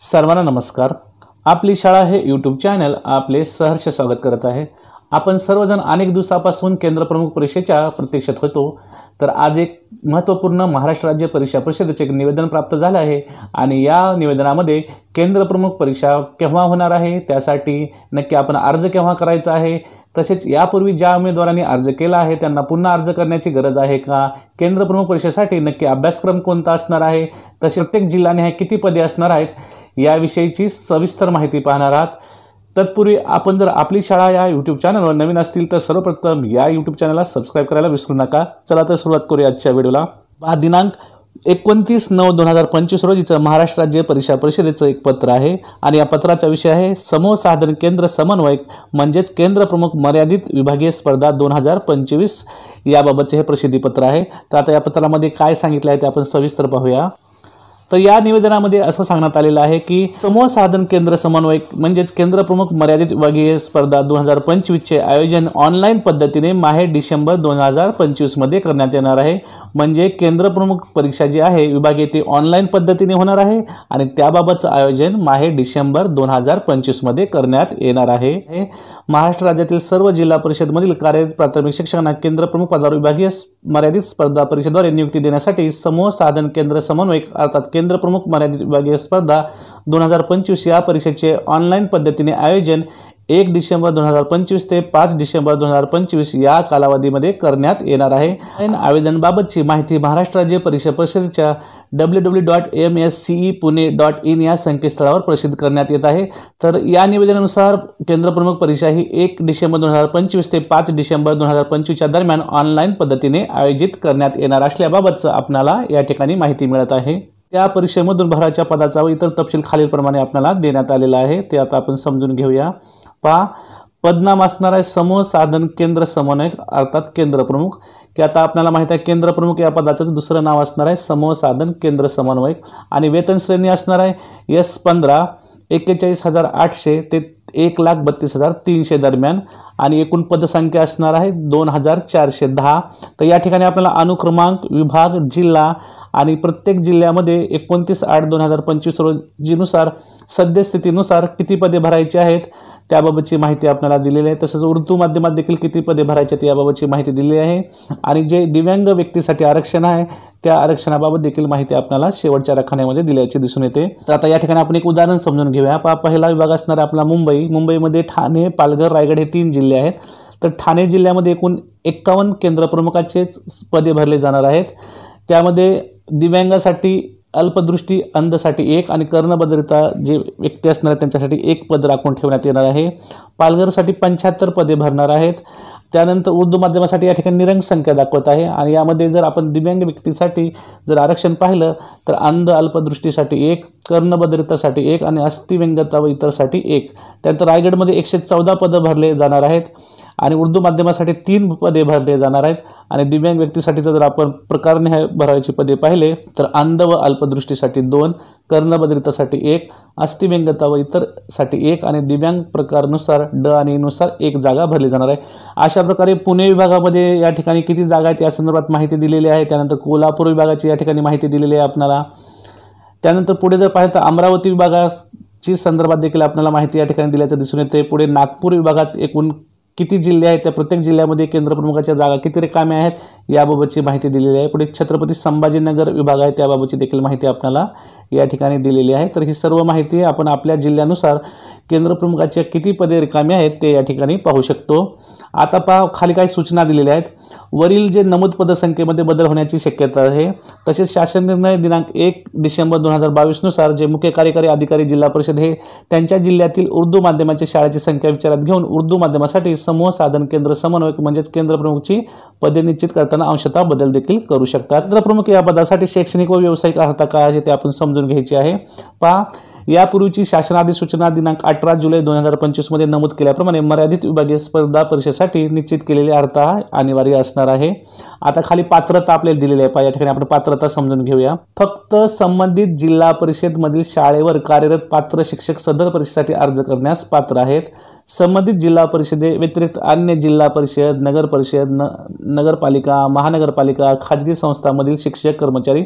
सर्वांना नमस्कार। आपली शाळा हे यूट्यूब चॅनल आपले सहर्ष स्वागत करत आहे। आपण सर्वजण अनेक दिवसापासून केंद्र प्रमुख परीक्षेच्या प्रतीक्षेत होतो। तर आज एक महत्त्वपूर्ण महाराष्ट्र राज्य परीक्षा परिषदेचे एक निवेदन प्राप्त झाले आहे आणि या निवेदनामध्ये केंद्र प्रमुख परीक्षा केव्हा होणार आहे, त्यासाठी नक्की आपण अर्ज केव्हा करायचा आहे, तसेच यापूर्वी ज्या उमेदवारांनी अर्ज केला आहे त्यांना पुन्हा अर्ज करण्याची गरज आहे का, केंद्र प्रमुख परीक्षेसाठी नक्की अभ्यासक्रम कोणता असणार आहे, तसेच प्रत्येक जिल्ह्याने किती पदे असणार आहेत याविषयीची सविस्तर माहिती पाहणार आहात। तत्पूर्वी आपण जर आपली शाळा या यूट्यूब चॅनलवर नवीन असतील तर सर्वप्रथम या यूट्यूब चॅनलला सबस्क्राइब करायला विसरू नका। चला तर सुरुवात करूया आजच्या व्हिडिओला। दिनांक 29/9/2025 रोजीचं महाराष्ट्र राज्य परीक्षा परिषदेचं एक पत्र आहे आणि या पत्राचा विषय आहे समूह साधन केंद्र समन्वयक म्हणजेच केंद्र प्रमुख मर्यादित विभागीय स्पर्धा 2025 याबाबतचे हे प्रसिद्धीपत्र आहे। तर आता या पत्रामध्ये काय सांगितलं आहे ते आपण सविस्तर पाहूया। तर या निवेदनामध्ये असं सांगण्यात आलेलं आहे की समूह साधन केंद्र समन्वयक म्हणजेच केंद्र प्रमुख मर्यादित विभागीय स्पर्धा 2025 चे आयोजन ऑनलाईन पद्धतीने माहे डिसेंबर 2025 मध्ये करण्यात येणार आहे। म्हणजे केंद्र प्रमुख परीक्षा जी आहे विभागीय ती ऑनलाईन पद्धतीने होणार आहे आणि त्याबाबतचं आयोजन माहे डिसेंबर 2025 मध्ये करण्यात येणार आहे। महाराष्ट्र राज्यातील सर्व जिल्हा परिषदमधील कार्यरत प्राथमिक शिक्षकांना केंद्र प्रमुख पदावर विभागीय मर्यादित स्पर्धा परीक्षेद्वारे नियुक्ती देण्यासाठी समूह साधन केंद्र समन्वयक अर्थात केंद्र प्रमुख मर्यादित विभागीय स्पर्धा 2025 या परीक्षेचे ऑनलाईन पद्धतीने आयोजन 1 डिसेंबर 2025 ते 5 डिसेंबर 2025 या कालावधीमध्ये करण्यात येणार आहे। आवेदनाबाबतची माहिती महाराष्ट्र राज्य परीक्षा परिषदेच्या www.mscepune.in या संकेतस्थळावर प्रसिद्ध करण्यात येत आहे। तर या निवेदनानुसार केंद्र प्रमुख परीक्षा ही 1 डिसेंबर 2025 ते 5 डिसेंबर 2025 च्या दरम्यान ऑनलाईन पद्धतीने आयोजित करण्यात येणार असल्याबाबतचं आपल्याला या ठिकाणी माहिती मिळत आहे। त्या परीक्षेमधून भराच्या पदाचा व इतर तपशील खालीलप्रमाणे आपल्याला देण्यात आलेला आहे, ते आता आपण समजून घेऊया। पहा, पदनाम असणार आहे समूह साधन केंद्र समन्वयक अर्थात केंद्र प्रमुख, की आता आपल्याला माहिती आहे केंद्र प्रमुख या पदाचं दुसरं नाव असणार आहे समूह साधन केंद्र समन्वयक आणि वेतन श्रेणी असणार आहे S15 41,800 ते 1,32,300 दरम्यान आणि एकूण पदसंख्या असणार आहे 2,410। तर या ठिकाणी आपल्याला अनुक्रमांक, विभाग, जिल्हा आणि प्रत्येक जिल्ह्यामध्ये 29/8/2025 रोजीनुसार सद्यस्थितीनुसार किती पदे भरायची आहेत त्याबाबतची माहिती आपल्याला दिलेली आहे। तसंच उर्दू माध्यमात देखील किती पदे भरायची आहेत याबाबतची माहिती दिलेली आहे आणि जे दिव्यांग व्यक्तीसाठी आरक्षण आहे त्या आरक्षणाबाबत देखील माहिती आपल्याला शेवटच्या रखान्यामध्ये दिल्याची दिसून येते। तर आता या ठिकाणी आपण एक उदाहरण समजून घेऊया। पहिला विभाग असणार आपला मुंबईमध्ये ठाणे, पालघर, रायगड हे 3 जिल्हे आहेत। तर ठाणे जिल्ह्यामध्ये एकूण 51 केंद्र प्रमुखाचे पदे भरले जाणार आहेत। त्यामध्ये दिव्यांगासाठी, अल्पदृष्टी अंधसाठी 1 आणि कर्णबधिरता जे व्यक्ती असणार त्यांच्यासाठी 1 पद राखून ठेवण्यात येणार आहे। पालघरसाठी 75 पदे भरणार आहेत। त्यानंतर उर्दू माध्यमासाठी या ठिकाणी निरंक संख्या दाखवत आहे आणि यामध्ये जर आपण दिव्यांग व्यक्तीसाठी जर आरक्षण पाहिलं तर अंध अल्पदृष्टीसाठी 1, कर्णबधिरतासाठी 1 आणि अस्थिव्यंगता व इतरसाठी 1। त्यानंतर रायगडमध्ये 114 पदं भरले जाणार आहेत आणि उर्दू माध्यमासाठी 3 पदे भरले जाणार आहेत आणि दिव्यांग व्यक्तीसाठीचं जर आपण प्रकारने भरायची पदे पाहिले तर अंध व अल्पदृष्टीसाठी 2, कर्णबधिरतासाठी 1, अस्थिव्यंगता व इतरसाठी 1 आणि दिव्यांग प्रकारनुसार ड आणि नुसार 1 जागा भरली जाणार आहे। अशा प्रकारे पुणे विभागामध्ये या ठिकाणी किती जागा आहेत या संदर्भात माहिती दिलेली आहे। त्यानंतर कोल्हापूर विभागाची या ठिकाणी माहिती दिलेली आहे आपल्याला। त्यानंतर पुढे जर पाहिलं तर अमरावती विभागाची संदर्भात देखील आपल्याला माहिती या ठिकाणी दिल्याचं दिसून येते। पुढे नागपूर विभागात एकूण किती जिल्हे आहेत, त्या प्रत्येक जिल्ह्यामध्ये केंद्र प्रमुखाच्या जागा किती रिकाम्या आहेत याबाबतची माहिती दिलेली आहे। पुढे छत्रपती संभाजीनगर विभाग आहे त्याबाबतची देखील माहिती आपल्याला या ठिकाणी दिलेली आहे। तर ही सर्व माहिती आपण आपल्या जिल्ह्यानुसार केंद्र प्रमुखाच्या किती पदे रिकामी आहेत ते या ठिकाणी पाहू शकतो। आता पहा, खाली काही सूचना दिलेल्या आहेत। वरील जे नमूद पदसंख्येमध्ये बदल होण्याची शक्यता आहे। तसेच शासन निर्णय दिनांक 1 डिसेंबर 2022 नुसार जे मुख्य कार्यकारी अधिकारी जिल्हा परिषद हे त्यांच्या जिल्ह्यातील उर्दू माध्यमाच्या शाळेची संख्या विचारात घेऊन उर्दू माध्यमासाठी समूह साधन केंद्र समन्वयक म्हणजेच केंद्र प्रमुखची पदे निश्चित करताना अंशतः बदल देखील करू शकतात। केंद्र प्रमुख या पदासाठी शैक्षणिक व व्यावसायिक अर्हता काय आहे ते आपण समजून घ्यायची आहे। पहा, यापूर्वीची शासनाधिसूचना दिनांक 18 जुलै 2025 मध्ये नमूद केल्याप्रमाणे मर्यादित विभागीय स्पर्धा परीक्षेसाठी निश्चित केलेली अर्हता अनिवार्य असणार आहे। आता खाली पात्रता आपल्याला दिलेली आहे, या ठिकाणी आपण पात्रता समजून घेऊया। फक्त संबंधित जिल्हा परिषद मधील शाळेवर कार्यरत पात्र शिक्षक सदर परीक्षेसाठी अर्ज करण्यास पात्र आहेत। संबंधित जिल्हा परिषदे व्यतिरिक्त अन्य जिल्हा परिषद, नगर परिषद, नगरपालिका, महानगरपालिका, खाजगी संस्थांमधील शिक्षक कर्मचारी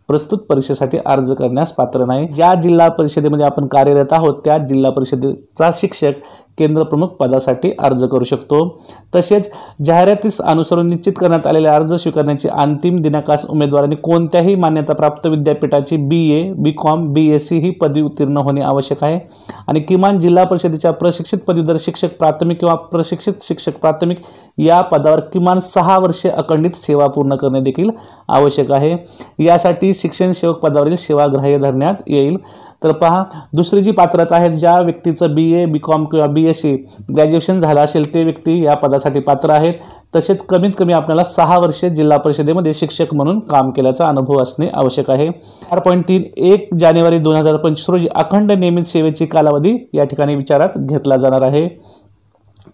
प्रस्तुत परीक्षेसाठी अर्ज करण्यास पात्र नाही। ज्या जिल्हा परिषदेमध्ये आपण कार्यरत आहोत त्या जिल्हा परिषदेचा शिक्षक केंद्र प्रमुख पदासाठी अर्ज करू शकतो। तसेच जाहिरातीस अनुसरून निश्चित करण्यात आलेले अर्ज स्वीकारण्याची अंतिम दिनांकास उमेदवारांनी कोणत्याही मान्यताप्राप्त विद्यापीठाची BA, BCom, BSc ही पदवी उत्तीर्ण होणे आवश्यक आहे आणि किमान जिल्हा परिषदेच्या प्रशिक्षित पदवीधर शिक्षक प्राथमिक किंवा प्रशिक्षित शिक्षक प्राथमिक या पदावर किमान 6 वर्षे अखंडित सेवा पूर्ण करणे देखील आवश्यक आहे। यासाठी शिक्षण सेवक पदावरील सेवा ग्राह्य धरण्यात येईल। तर पहा, दुसरी जी पात्रता आहे, ज्या व्यक्तीचं BA, BCom किंवा BSc ग्रॅज्युएशन झालं असेल ते व्यक्ती या पदासाठी पात्र आहेत। तसेच कमीत कमी आपल्याला 6 वर्षे जिल्हा परिषदेमध्ये शिक्षक म्हणून काम केल्याचा अनुभव असणे आवश्यक आहे। 4.3 1 जानेवारी 2025 रोजी अखंड नियमित सेवेची कालावधी या ठिकाणी विचारात घेतला जाणार आहे।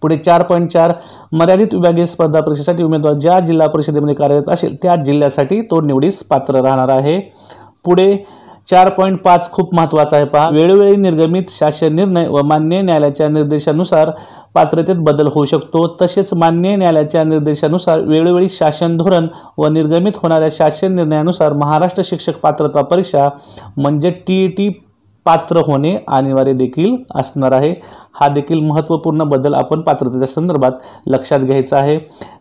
पुढे 4.4 मर्यादित विभागीय स्पर्धा परीक्षेसाठी उमेदवार ज्या जिल्हा परिषदेमध्ये कार्यरत असेल त्या जिल्ह्यासाठी तो निवडीस पात्र राहणार आहे। पुढे 4.5 खूप महत्त्वाचा आहे, पहा, वेळोवेळी निर्गमित शासन निर्णय व मान्य न्यायालयाच्या निर्देशानुसार पात्रतेत बदल होऊ शकतो। तसेच मान्य न्यायालयाच्या निर्देशानुसार वेळोवेळी शासन धोरण व निर्गमित होणाऱ्या शासन निर्णयानुसार महाराष्ट्र शिक्षक पात्रता परीक्षा म्हणजे TET पात्र होणे अनिवार्य देखील असणार आहे। हा देखील महत्त्वपूर्ण बदल आपण पात्रतेच्या संदर्भात लक्षात घ्यायचा आहे।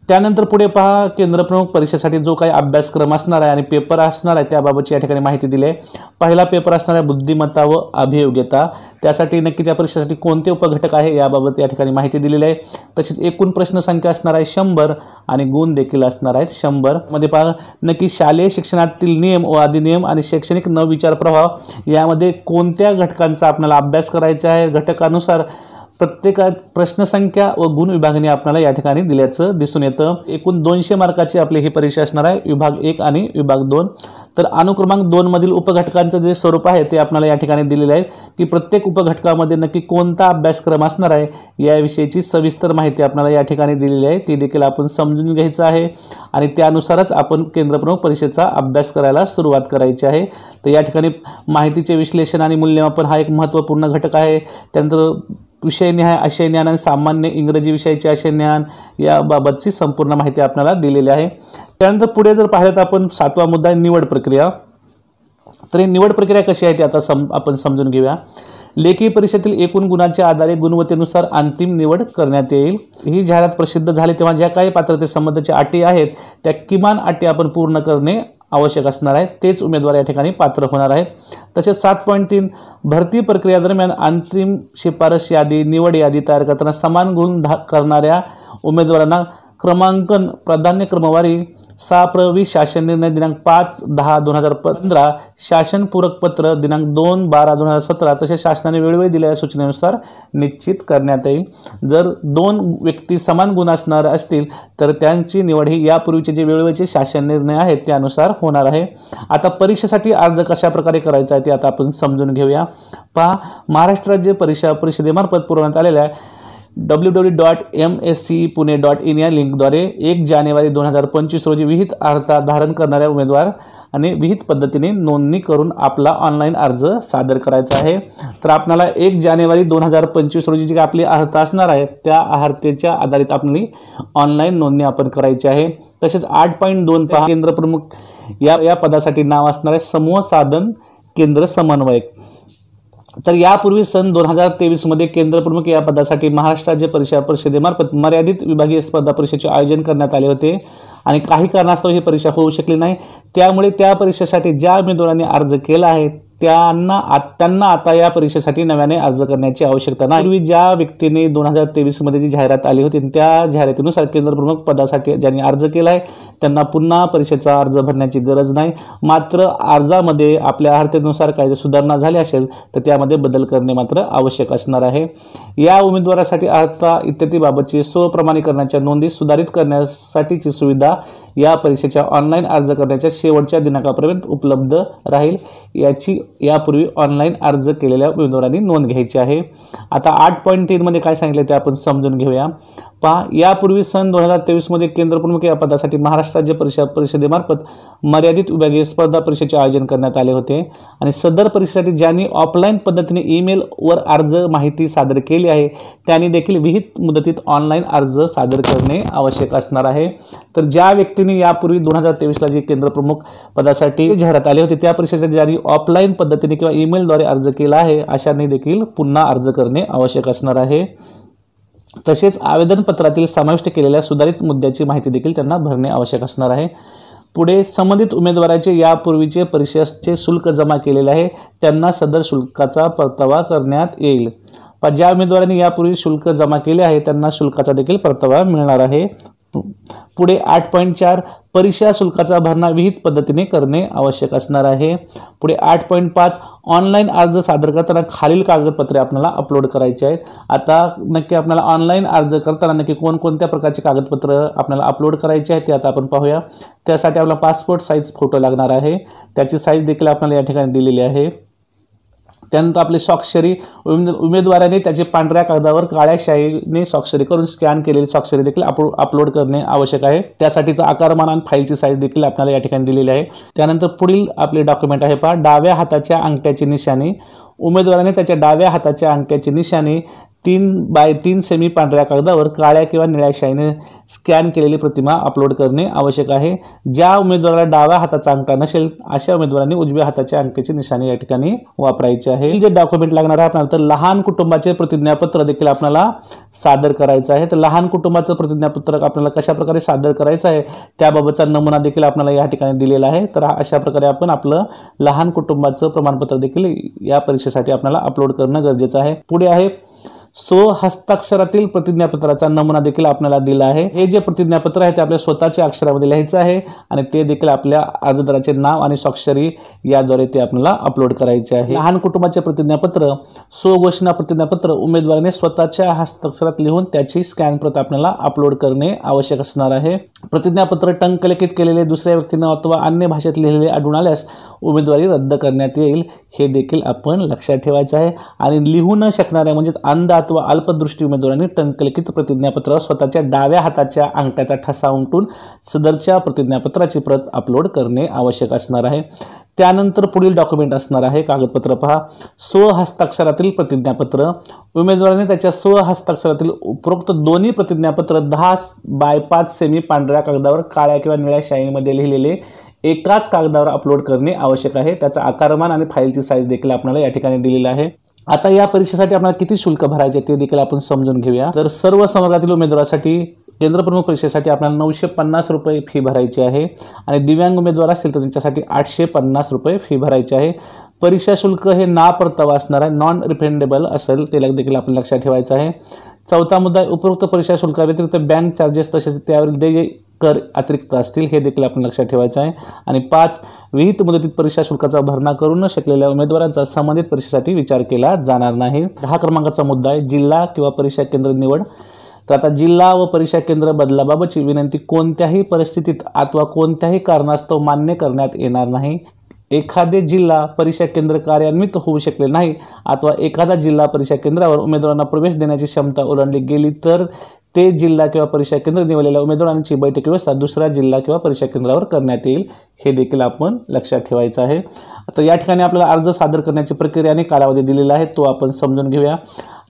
त्यानंतर पुढे पहा, केंद्र प्रमुख परीक्षेसाठी जो काही अभ्यासक्रम असणार आहे आणि पेपर असणार आहे त्याबाबतची या ठिकाणी माहिती दिली आहे। पहिला पेपर असणार आहे बुद्धिमत्ता व अभियोग्यता। त्यासाठी नक्की त्या परीक्षेसाठी कोणते उपघटक आहे याबाबत या ठिकाणी माहिती दिलेली आहे। तसेच एकूण प्रश्न संख्या असणार आहे 100 आणि गुण देखील असणार आहेत 100 मध्ये। पहा, नक्की शालेय शिक्षणातील नियम व अधिनियम आणि शैक्षणिक नवविचार प्रभाव यामध्ये कोणत्या घटकांचा आपल्याला अभ्यास करायचा आहे। घटकानुसार प्रत्येक प्रश्नसंख्या व गुण विभागणी आपल्याला या ठिकाणी दिल्याचं दिसून येतं। एकूण 200 मार्काची आपली ही परीक्षा असणार आहे, विभाग 1 आणि विभाग 2। तर अनुक्रमांक 2 मधील उपघटकांचं जे स्वरूप आहे ते आपल्याला या ठिकाणी दिलेले आहे की प्रत्येक उपघटकामध्ये नक्की कोणता अभ्यासक्रम असणार आहे याविषयीची सविस्तर माहिती आपल्याला या ठिकाणी दिलेली आहे। ती देखील आपण समजून घ्यायचं आहे आणि त्यानुसारच आपण केंद्र प्रमुख परीक्षेचा अभ्यास करायला सुरुवात करायची आहे। तर या ठिकाणी माहितीचे विश्लेषण आणि मूल्यमापन हा एक महत्त्वपूर्ण घटक आहे। त्यानंतर विषयनिहाय आशय ज्ञान आणि सामान्य इंग्रजी विषयाचे आशय ज्ञान याबाबतची संपूर्ण माहिती आपल्याला दिलेली आहे। त्यानंतर पुढे जर पाहिलं तर आपण 7वा मुद्दा आहे निवड प्रक्रिया। तर ही निवड प्रक्रिया कशी आहे ती आता आपण समजून घेऊया। लेखी परीक्षेतील एकूण गुणांच्या आधारे गुणवत्तेनुसार अंतिम निवड करण्यात येईल। ही जाहिरात प्रसिद्ध झाली तेव्हा ज्या काही पात्रतेसंबंधीच्या अटी आहेत त्या किमान अटी आपण पूर्ण करणे आवश्यक असणार आहे, तेच उमेदवार या ठिकाणी पात्र होणार आहेत। तसेच 7.3 भरती प्रक्रिया दरम्यान अंतिम शिफारस यादी निवड यादी तयार करताना समान गुण करणाऱ्या उमेदवारांना क्रमांकन प्राधान्य क्रमवारी 6 प्रवी शासन निर्णय दिनांक 5/10/2015 शासन पूरक पत्र दिनांक 2/12/2017 तसेच शासनाने वेळोवेळी दिलेल्या सूचनेनुसार निश्चित करण्यात येईल। जर 2 व्यक्ती समान गुण असणार असतील तर त्यांची निवड ही यापूर्वीचे जे वेळोवेळीचे शासन निर्णय आहेत त्यानुसार होणार आहे। आता परीक्षेसाठी अर्ज कशा प्रकारे करायचा आहे ते आता आपण समजून घेऊया। पहा, महाराष्ट्र राज्य परीक्षा परिषदेमार्फत पुरवण्यात आलेल्या www.mscepune.in या लिंकद्वारे 1 जानेवारी 2025 रोजी विहित अर्हता धारण करणाऱ्या उमेदवार आणि विहित पद्धतीने नोंदणी करून आपला ऑनलाईन अर्ज सादर करायचा आहे। तर आपल्याला 1 जानेवारी 2025 रोजी जी आपली अर्हता असणार आहे त्या अर्हतेच्या आधारित आपली ऑनलाईन नोंदणी आपण करायची आहे। तसेच 8.2 पहा, केंद्र प्रमुख या पदासाठी नाव असणार आहे समूह साधन केंद्र समन्वयक। तर यापूर्वी सन 2023 मध्ये केंद्र प्रमुख या पदासाठी महाराष्ट्र राज्य परीक्षा परिषदेमार्फत मर्यादित विभागीय स्पर्धा परीक्षेचे आयोजन करण्यात आले होते आणि काही कारणास्तव ही परीक्षा होऊ शकली नाही। त्यामुळे त्या परीक्षेसाठी ज्या उमेदवारांनी अर्ज केला आहे त्यांना आता या परीक्षेसाठी नव्याने अर्ज करण्याची आवश्यकता नाही। पूर्वी ज्या व्यक्तीने 2023 मध्ये जी जाहिरात आली होती त्या जाहिरातीनुसार केंद्र प्रमुख पदासाठी ज्यांनी अर्ज केला आहे त्यांना पुन्हा परीक्षेचा अर्ज भरण्याची गरज नाही। मात्र अर्जामध्ये आपल्या अर्हतेनुसार काही सुधारणा झाली असेल तर त्यामध्ये बदल करणे मात्र आवश्यक असणार आहे। या उमेदवारासाठी अर्हता इत्यादीबाबतची स्वप्रमाणीकरणाच्या नोंदी सुधारित करण्यासाठीची सुविधा या परीक्षेच्या ऑनलाईन अर्ज करण्याच्या शेवटच्या दिनांकापर्यंत उपलब्ध राहील। याची यापूर्वी ऑनलाईन अर्ज केलेल्या उमेदवारांनी नोंद घ्यायची आहे। आता 8.3 मध्ये काय सांगितले ते आपण समजून घेऊया। पहा, यापूर्वी सन 2023 मध्ये केंद्र प्रमुख या पदासाठी महाराष्ट्र राज्य परिषदेमार्फत मर्यादित विभागीय स्पर्धा परीक्षेचे आयोजन करण्यात आले होते आणि सदर परीक्षेसाठी ज्यांनी ऑफलाईन पद्धतीने ईमेलवर अर्ज माहिती सादर केली आहे त्यांनी देखील विहित मुदतीत ऑनलाईन अर्ज सादर करणे आवश्यक असणार आहे। तर ज्या व्यक्तींनी यापूर्वी 2023ला जे केंद्र प्रमुख पदासाठी जाहिरात आले होते त्या परीक्षेसाठी ज्यांनी ऑफलाईन पद्धतीने किंवा ईमेलद्वारे अर्ज केला आहे अशांनी देखील पुन्हा अर्ज करणे आवश्यक असणार आहे। तसेच आवेदनपत्रातील समाविष्ट केलेल्या सुधारित मुद्द्याची माहिती देखील त्यांना भरणे आवश्यक असणार आहे। पुढे संबंधित उमेदवाराचे यापूर्वीचे परीक्षेचे शुल्क जमा केलेले आहे त्यांना सदर शुल्काचा परतावा करण्यात येईल। ज्या उमेदवारांनी यापूर्वी शुल्क जमा केले आहे त्यांना शुल्काचा देखील परतावा मिळणार आहे। पुढे 8.4 परीक्षा शुल्काचा भरणा विहित पद्धतीने करणे आवश्यक असणार आहे। पुढे 8.5 ऑनलाईन अर्ज सादर करताना खालील कागदपत्रे आपल्याला अपलोड करायचे आहेत। आता नक्की आपल्याला ऑनलाईन अर्ज करताना नक्की कोणकोणत्या प्रकारचे कागदपत्र आपल्याला अपलोड करायचे आहेत ते आता आपण पाहूया। त्यासाठी आपला पासपोर्ट साईज फोटो लागणार आहे, त्याची साईज देखील आपल्याला या ठिकाणी दिलेली आहे। त्यानंतर आपली स्वाक्षरी उमेदवाराने त्याचे पांढऱ्या कागदावर काळ्या शाईने स्वाक्षरी करून स्कॅन केलेली स्वाक्षरी देखील अपलोड करणे आवश्यक आहे। त्यासाठीचा आकारमान आणि फाईलची साईज देखील आपल्याला या ठिकाणी दिलेली आहे। त्यानंतर पुढील आपले डॉक्युमेंट आहे पहा, डाव्या हाताच्या अंगठ्याची निशाणी उमेदवाराने त्याच्या डाव्या हाताच्या अंगठ्याची निशाणी 3x3 सेमी पांढऱ्या कागदावर काळ्या किंवा निळ्या शाईने स्कॅन केलेली प्रतिमा अपलोड करणे आवश्यक आहे। ज्या उमेदवाराला डाव्या हाताचा अंगठा नसेल अशा उमेदवारांनी उजव्या हाताच्या अंगठ्याची निशाणी या ठिकाणी वापरायची आहे। जे डॉक्युमेंट लागणार आहे आपल्याला तर लहान कुटुंबाचे प्रतिज्ञापत्र देखील आपल्याला सादर करायचं आहे। तर लहान कुटुंबाचं प्रतिज्ञापत्र आपल्याला कशा प्रकारे सादर करायचं आहे त्याबाबतचा नमुना देखील आपल्याला या ठिकाणी दिलेला आहे। तर अशा प्रकारे आपण आपलं लहान कुटुंबाचं प्रमाणपत्र देखील या परीक्षेसाठी आपल्याला अपलोड करणं गरजेचं आहे। पुढे आहे हस्ताक्षरातील प्रतिज्ञापत्राचा नमुना देखील आपल्याला दिला आहे। हे जे प्रतिज्ञापत्र आहे ते आपल्या स्वतःच्या अक्षरामध्ये लिहायचं आहे आणि ते देखील आपल्या अर्जदाराचे नाव आणि स्वाक्षरी याद्वारे ते आपल्याला अपलोड करायचे आहे। लहान कुटुंबाचे प्रतिज्ञापत्र स्वघोषणा प्रतिज्ञापत्र उमेदवाराने स्वतःच्या हस्ताक्षरात लिहून त्याची स्कॅन प्रत आपल्याला अपलोड करणे आवश्यक असणार आहे। प्रतिज्ञापत्र टंकलिखित केलेले दुसऱ्या व्यक्तीने अथवा अन्य भाषेत लिहिलेले आढळून आल्यास उमेदवारी रद्द करण्यात येईल हे देखील आपण लक्षात ठेवायचं आहे। आणि लिहू न शकणाऱ्या म्हणजे अंध अथवा अल्पदृष्टी उमेदवारांनी टंकलिखित प्रतिज्ञापत्रावर स्वतःच्या डाव्या हाताच्या अंगठ्याचा ठसा उमटून सदरच्या प्रतिज्ञापत्राची प्रत अपलोड करणे आवश्यक असणार आहे। त्यानंतर पुढील डॉक्युमेंट असणार आहे कागदपत्र पहा, स्वहस्ताक्षरातील प्रतिज्ञापत्र उमेदवाराने त्याच्या स्वहस्ताक्षरातील उपरोक्त दोन्ही प्रतिज्ञापत्र 10x5 सेमी पांढऱ्या कागदावर काळ्या किंवा निळ्या शाईमध्ये लिहिलेले एकाच कागदावर अपलोड करणे आवश्यक आहे। त्याचा आकारमान आणि फाईलची साईज देखील आपल्याला या ठिकाणी दिलेला आहे। आता या परीक्षेसाठी आपल्याला किती शुल्क भरायचे ते देखील आपण समजून घेऊया। तर सर्व संवर्गातील उमेदवारासाठी केंद्र प्रमुख परीक्षेसाठी आपल्याला 950 रुपये फी भरायची आहे आणि दिव्यांग उमेदवार असतील तर त्यांच्यासाठी 850 रुपये फी भरायची आहे। परीक्षा शुल्क हे ना परतावा असणार आहे, नॉन रिफंडेबल असेल ते देखील आपल्याला लक्षात ठेवायचं आहे। चौथा मुद्दा, उपरोक्त परीक्षा शुल्काव्यतिरिक्त बँक चार्जेस तसेच त्यावरील देय कर अतिरिक्त असतील हे देखील आपण लक्षात ठेवायचं आहे। आणि 5 विहित मुदतीत परीक्षा शुल्काचा भरणा करू न शकलेल्या उमेदवारांचा संबंधित परीक्षेसाठी विचार केला जाणार नाही। 10 क्रमांकाचा मुद्दा आहे जिल्हा किंवा परीक्षा केंद्र निवड। तर आता जिल्हा व परीक्षा केंद्र बदलाबाबतची विनंती कोणत्याही परिस्थितीत अथवा कोणत्याही कारणास्तव मान्य करण्यात येणार नाही। एखादे जिल्हा परीक्षा केंद्र कार्यान्वित होऊ शकले नाही अथवा एखादा जिल्हा परीक्षा केंद्रावर उमेदवारांना प्रवेश देण्याची क्षमता ओलांडली गेली तर ते जिल्हा किंवा परीक्षा केंद्र निवडलेल्या उमेदवारांची बैठक व्यवस्था दुसऱ्या जिल्हा किंवा परीक्षा केंद्रावर करण्यात येईल हे देखील आपण लक्षात ठेवायचं आहे। आता या ठिकाणी आपल्याला अर्ज सादर करण्याची प्रक्रिया आणि कालावधी दिलेला आहे तो आपण समजून घेऊया।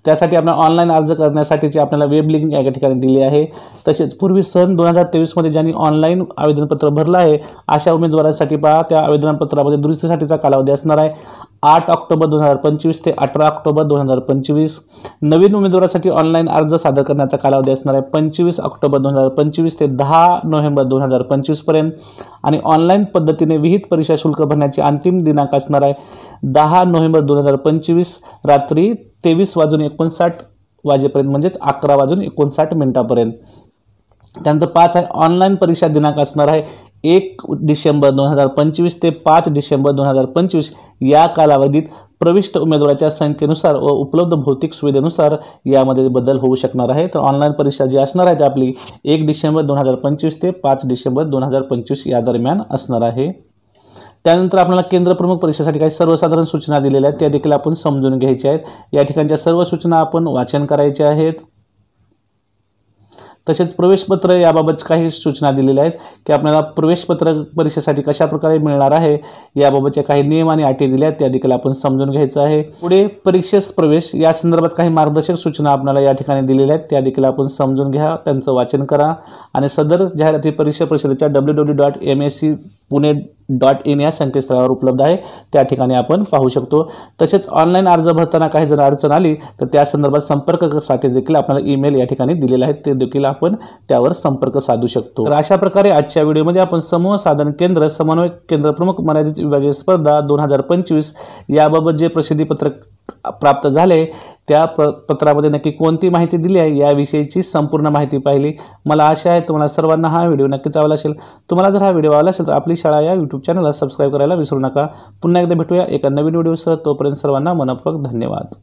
त्यासाठी आपल्याला ऑनलाईन अर्ज करण्यासाठीची आपल्याला वेब लिंक या ठिकाणी दिली आहे। तसेच पूर्वी सन 2023 मध्ये ज्यांनी ऑनलाईन आवेदनपत्र भरलं आहे अशा उमेदवारांसाठी पहा त्या आवेदनपत्रामध्ये दुरुस्तीसाठीचा कालावधी असणार आहे 8 ऑक्टोबर 2025 ते 18 ऑक्टोबर 2025। नवीन उमेदवारासाठी ऑनलाईन अर्ज सादर करण्याचा कालावधी असणार आहे 25 ऑक्टोबर 2025 ते 10 नोव्हेंबर 2025 पर्यंत। आणि ऑनलाईन पद्धतीने विहित परीक्षा शुल्क भरण्याची अंतिम दिनांक असणार आहे 10 नोव्हेंबर 2025 रात्री 23:59 वाजेपर्यंत म्हणजेच 11:59 पर्यंत। त्यानंतर 5 आहे ऑनलाईन परीक्षा दिनांक असणार आहे 1 डिसेंबर 2025 ते 5 डिसेंबर 2025 या कालावधीत प्रविष्ट उमेदवाराच्या संख्येनुसार व उपलब्ध भौतिक सुविधेनुसार यामध्ये बदल होऊ शकणार आहे। तर ऑनलाईन परीक्षा जी असणार आहे ती आपली 1 डिसेंबर 2025 ते 5 डिसेंबर 2025 या दरम्यान असणार आहे। त्यानंतर आपल्याला केंद्र प्रमुख परीक्षेसाठी काही सर्वसाधारण सूचना दिलेल्या आहेत त्या देखील आपण समजून घ्यायच्या आहेत। या ठिकाणच्या सर्व सूचना आपण वाचन करायच्या आहेत। तसेच प्रवेशपत्र याबाबत काही सूचना दिलेल्या आहेत की आपल्याला प्रवेशपत्र परीक्षेसाठी कशा प्रकारे मिळणार आहे याबाबतच्या काही नियम आणि अटी दिल्या आहेत त्या देखील आपण समजून घ्यायचं आहे। पुढे परीक्षेस प्रवेश या संदर्भात काही मार्गदर्शक सूचना आपल्याला या ठिकाणी दिलेल्या आहेत त्या देखील आपण समजून घ्या, त्यांचं वाचन करा आणि सदर जाहिराती परीक्षा परिषदेच्या www.mscpune.in या संकेतस्थळावर उपलब्ध आहे, त्या ठिकाणी आपण पाहू शकतो। तसेच ऑनलाईन अर्ज भरताना काही जर अडचण आली तर त्या संदर्भात संपर्कासाठी देखील आपल्याला ईमेल या ठिकाणी दिलेला आहे, ते देखील आपण त्यावर संपर्क साधू शकतो। तर अशा प्रकारे आजच्या व्हिडिओमध्ये आपण समूह साधन केंद्र समन्वय केंद्र प्रमुख मर्यादित विभागीय स्पर्धा 2025 याबाबत जे प्रसिद्धीपत्रक प्राप्त झाले त्या पत्रामध्ये नक्की कोणती माहिती दिली आहे याविषयीची संपूर्ण माहिती पाहिली। मला आशा आहे तुम्हाला सर्वांना हा व्हिडिओ नक्कीच आवडला असेल। तुम्हाला जर हा व्हिडिओ आवडला असेल तर आपली शाळा या YouTube चॅनलला सबस्क्राईब करायला विसरू नका। पुन्हा एकदा भेटूया एका नवीन व्हिडिओसह, तोपर्यंत सर्वांना मनपूर्वक धन्यवाद।